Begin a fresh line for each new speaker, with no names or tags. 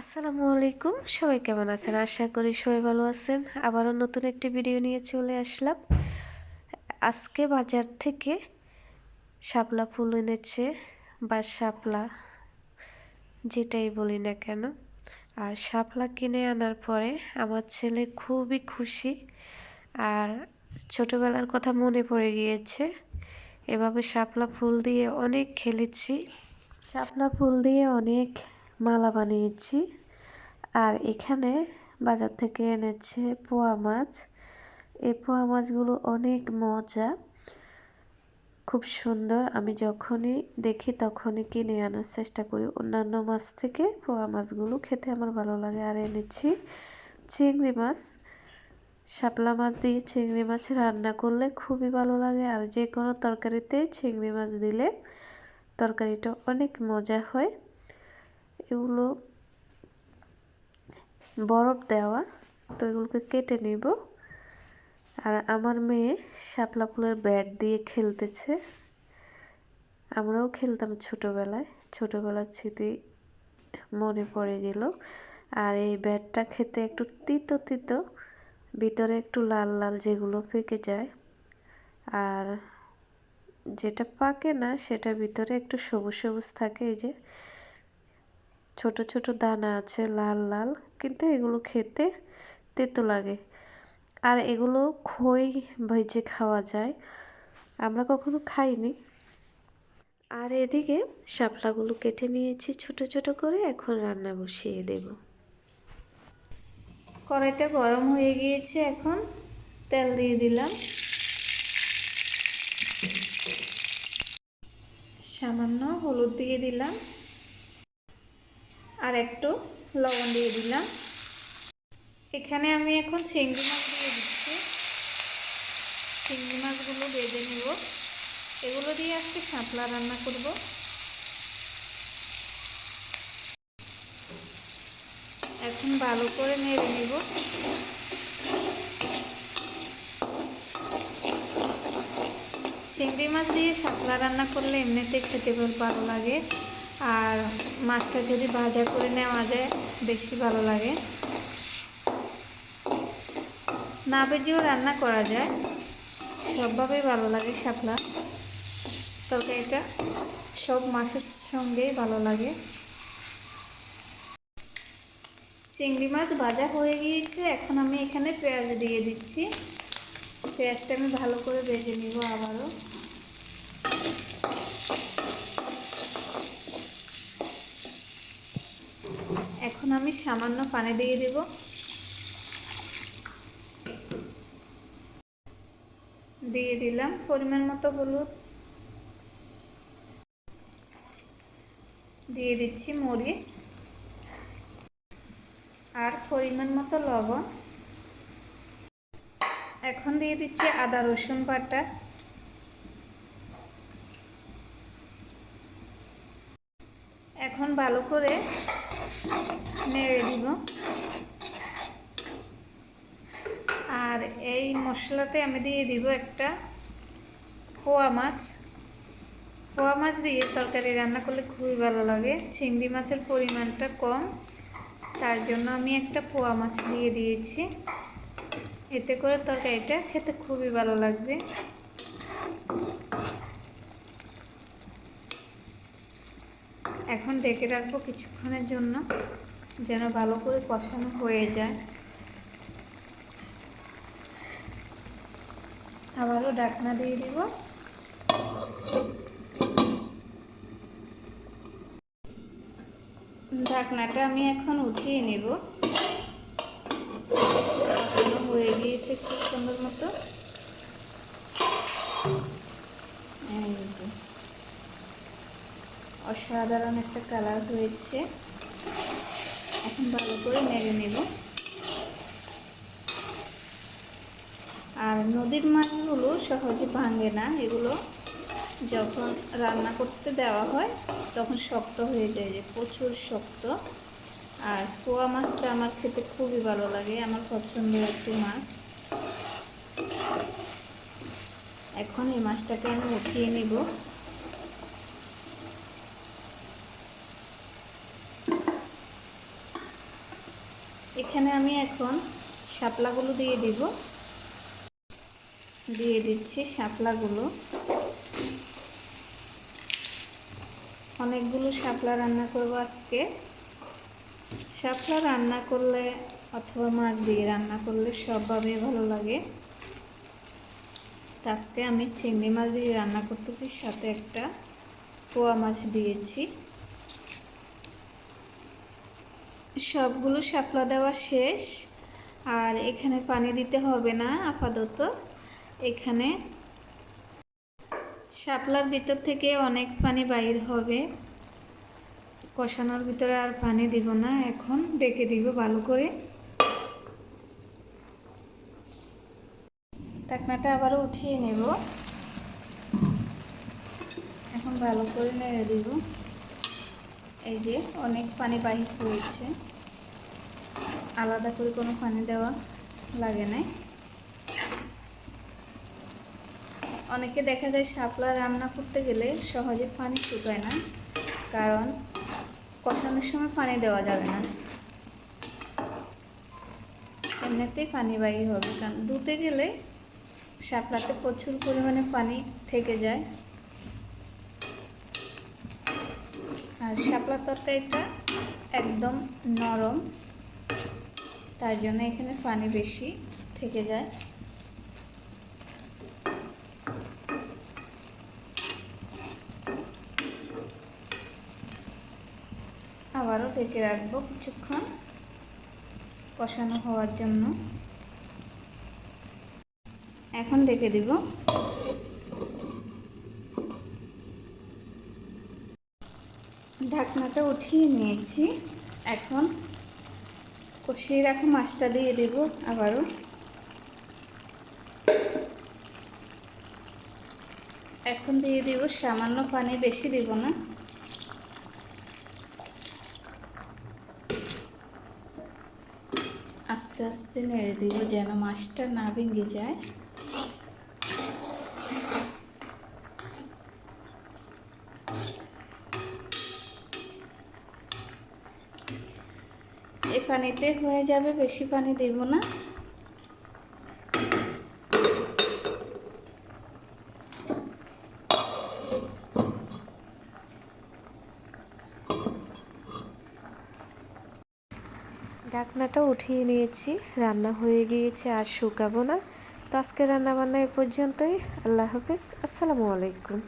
আসসালামু আলাইকুম, সবাই কেমন আছেন? আশা করি সবাই ভালো আছেন। আবারও নতুন একটি ভিডিও নিয়ে চলে আসলাম। আজকে বাজার থেকে শাপলা ফুল এনেছে, বা শাপলা যেটাই বলি না কেন। আর শাপলা কিনে আনার পরে আমার ছেলে খুবই খুশি, আর ছোটবেলার কথা মনে পড়ে গিয়েছে। এভাবে শাপলা ফুল দিয়ে অনেক খেলেছি, শাপলা ফুল দিয়ে অনেক মালা বানিয়েছি। আর এখানে বাজার থেকে এনেছে পোয়া মাছ। এই পোয়া মাছগুলো অনেক মজা, খুব সুন্দর। আমি যখনই দেখি তখনই কিনে আনার চেষ্টা করি। অন্যান্য মাছ থেকে পোয়া মাছগুলো খেতে আমার ভালো লাগে। আর এনেছি চিংড়ি মাছ। শাপলা মাছ দিয়ে চিংড়ি মাছ রান্না করলে খুবই ভালো লাগে, আর যে কোনো তরকারিতে চিংড়ি মাছ দিলে তরকারিটা অনেক মজা হয়। এগুলো বরফ দেওয়া, তো এগুলোকে কেটে নিব। আর আমার মেয়ে শাপলা ফুলের ব্যাট দিয়ে খেলতেছে। আমরাও খেলতাম ছোটবেলার স্মৃতি মনে পড়ে গেল। আর এই ব্যাটটা খেতে একটু তিতো তিতো, ভিতরে একটু লাল লাল যেগুলো পেকে যায়, আর যেটা পাকে না সেটা ভিতরে একটু সবুজ সবুজ থাকে। এই যে ছোট ছোট দানা আছে লাল লাল, কিন্তু এগুলো খেতে তেতো লাগে। আর এগুলো খই ভেজে খাওয়া যায়, আমরা কখনো খাইনি। আর এদিকে শাপলাগুলো কেটে নিয়েছি ছোট ছোট করে, এখন রান্না বসিয়ে দেব।
কড়াইটা গরম হয়ে গিয়েছে, এখন তেল দিয়ে দিলাম। সামান্য হলুদ দিয়ে দিলাম, আর একটু লবণ দিয়ে দিলাম। এখানে আমি এখন চিংড়ি মাছ দিয়ে দিচ্ছি। চিংড়ি মাছগুলো ভেজে নেব। এগুলো দিয়ে আজকে শাপলা রান্না করব। এখন ভালো করে নেড়ে নেব। চিংড়ি মাছ দিয়ে শাপলা রান্না করলে এমনিতে খেতে ভালো লাগে, আর মাছটা যদি ভাজা করে নেওয়া যায় বেশি ভালো লাগে। না ভেজেও রান্না করা যায়, সবভাবেই ভালো লাগে। শাপলা তরকারিটা সব মাছের সঙ্গেই ভালো লাগে। চিংড়ি মাছ ভাজা হয়ে গিয়েছে, এখন আমি এখানে পেঁয়াজ দিয়ে দিচ্ছি। পেঁয়াজটা আমি ভালো করে ভেজে নিব আবারও। এখন আমি সামান্য পানি দিয়ে দেব। দিয়ে দিলাম পরিমাণ মতো হলুদ, দিয়ে দিচ্ছি মরিচ, আর পরিমাণ মতো লবণ। এখন দিয়ে দিচ্ছি আদা রসুন বাটা। এখন ভালো করে নেড়ে দিব। আর এই মশলাতে আমি দিয়ে দিব একটা পোয়া মাছ। পোয়া মাছ দিয়ে তরকারি রান্না করলে খুবই ভালো লাগে। চিংড়ি মাছের পরিমাণটা কম, তার জন্য আমি একটা পোয়া মাছ দিয়ে দিয়েছি। এতে করে তরকারিটা খেতে খুবই ভালো লাগবে। এখন ঢেকে রাখবো কিছুক্ষণের জন্য, যেন ভালো করে কষানো হয়ে যায়। আবারও ঢাকনা দিয়ে দিব। ঢাকনাটা আমি এখন উঠিয়ে নেব। কষানো হয়ে গিয়েছে খুব সুন্দর মতো। এই যে অসাধারণ একটা কালার হয়েছে। এখন ভালো করে নেড়ে নেব। আর নদীর মাছগুলো সহজে ভাঙে না, এগুলো যখন রান্না করতে দেওয়া হয় তখন শক্ত হয়ে যায়, যে প্রচুর শক্ত। আর পোয়া মাছটা আমার খেতে খুবই ভালো লাগে, আমার পছন্দের একটি মাছ। এখন এই মাছটাকে আমি উঠিয়ে নিব। এখানে আমি এখন শাপলাগুলো দিয়ে দিব, দিয়ে দিচ্ছি শাপলাগুলো। অনেকগুলো শাপলা রান্না করব আজকে। শাপলা রান্না করলে অথবা মাছ দিয়ে রান্না করলে সবভাবে ভালো লাগে। তো আজকে আমি চিংড়ি মাছ দিয়ে রান্না করতেছি, সাথে একটা পোয়া মাছ দিয়েছি। সবগুলো শাপলা দেওয়া শেষ, আর এখানে পানি দিতে হবে না আপাতত। এখানে শাপলার ভিতর থেকে অনেক পানি বাইর হবে, কষানোর ভিতরে আর পানি দিব না। এখন ডেকে দিব ভালো করে। ঢাকনাটা আবারও উঠিয়ে নেব। এখন ভালো করে নেড়ে দিব। এই যে অনেক পানি বাহির হয়েছে, আলাদা করে কোনো পানি দেওয়া লাগে না। অনেকে দেখা যায় শাপলা রান্না করতে গেলে সহজে পানি শুকায় না, কারণ কষানোর সময় পানি দেওয়া যাবে না, এমনিতেই পানি বাহির হবে। কারণ ধুতে গেলে শাপলাতে প্রচুর পরিমাণে পানি থেকে যায়, আর শাপলা তরকারিটা একদম নরম, তাই জন্য এখানে পানি বেশি থেকে যায়। আবারও ঢেকে রাখবো কিছুক্ষণ কষানো হওয়ার জন্য। এখন ঢেকে দিব। ঢাকনাটা উঠিয়ে নিয়েছি। এখন কষিয়ে রাখা মাছটা দিয়ে দেব আবারও। এখন দিয়ে দিব সামান্য পানি, বেশি দিব না। আস্তে আস্তে নেড়ে দিব যেন মাছটা না ভেঙে যায়। এই পানিতে হয়ে যাবে, বেশি পানি দেব না।
ঢাকনাটা উঠিয়ে নিয়েছি, রান্না হয়ে গিয়েছে, আর শুকাবো না। তো আজকে রান্না বান্না এ পর্যন্তই। আল্লাহ হাফেজ, আসসালামু আলাইকুম।